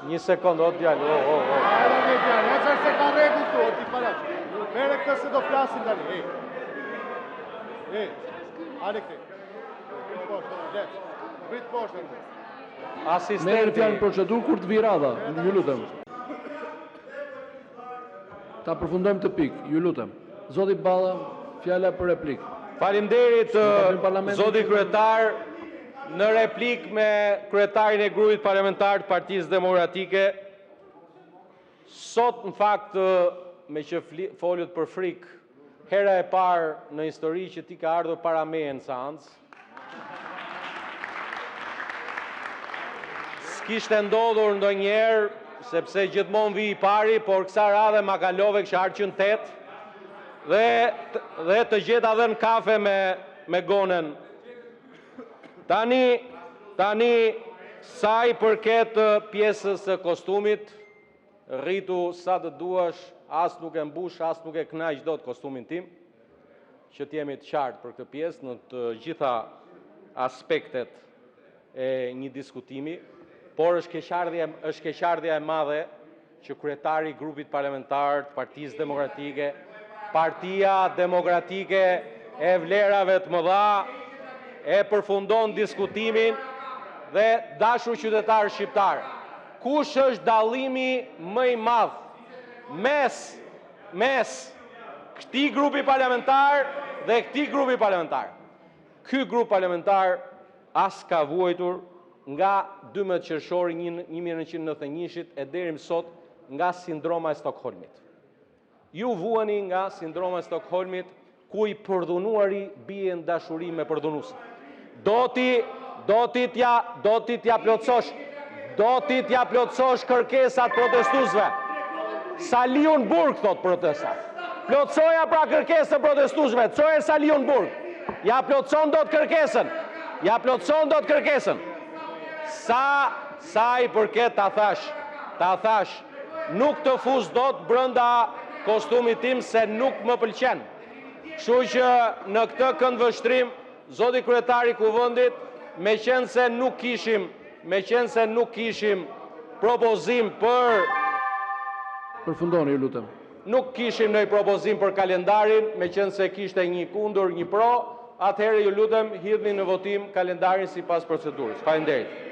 Një sekundë, o djallë, Ajde një djallë, e qërë se ka regu këtu, o ti paraç. Mere këtë se do flasin tani, Ani këti. Vrit poshtën. Asistenti. Merë fjalë procedur kur të virada, ju lutem. Ta përfundojmë të pikë, ju lutem. Zoti Balla, fjala për replik. Faleminderit, zoti kryetar, në replik me kryetarin e grupit parlamentar të Partisë Demokratike. Sot, në fakt, me që folët për frikë, hera e parë në histori që ti ka ardhur para meje në seancë. S'kishte ndodhur ndonjëherë, sepse gjithmonë vi i pari, por kësa radhe ma kalove kësha arqën 8, dhe të gjeta dhe në kafe me gonen. Tani, sa i përket pjesës së kostumit, rritu sa të duash, as nuk e mbush, as nuk e knaq dot kostumin tim, që t'jemi të qartë për këtë pjesë në të gjitha aspektet e një diskutimi, por është keqardhja e madhe që kryetari i grupit parlamentar të Partisë Demokratike, Partia Demokratike e vlerave të mëdha, e përfundon diskutimin dhe dashur qytetarë shqiptarë. Kush është dallimi më i madh mes këtij grupi parlamentar dhe këtij grupi parlamentar? Ky grup parlamentar as ka vuajtur nga 12 qershori 1991 e deri më sot nga sindroma e Stockholmit. Ju vuani nga sindroma e Stockholmit, ku i përdhunuari bie në dashuri me përdhunuesin. Do ti t'ja plotësosh kërkesat protestuesve. Saliun Burg, thot protestat. Plotësoja pra kërkesën protestuesve. Çoje Saliun Burg. Ja plotëson dot kërkesën. Sa i përket ta thash, nuk të fus dot brenda kostumit tim se nuk më pëlqen. Kështu që në këtë këndvështrim, zoti kryetari i kuvendit, meqense nuk kishim propozim për Përfundoni, ju lutem. Nuk kishim ndonjë propozim për kalendarin, meqense kishte një kundër, një pro, atëherë ju lutem hidhni në votim kalendarin sipas procedurës. Faleminderit.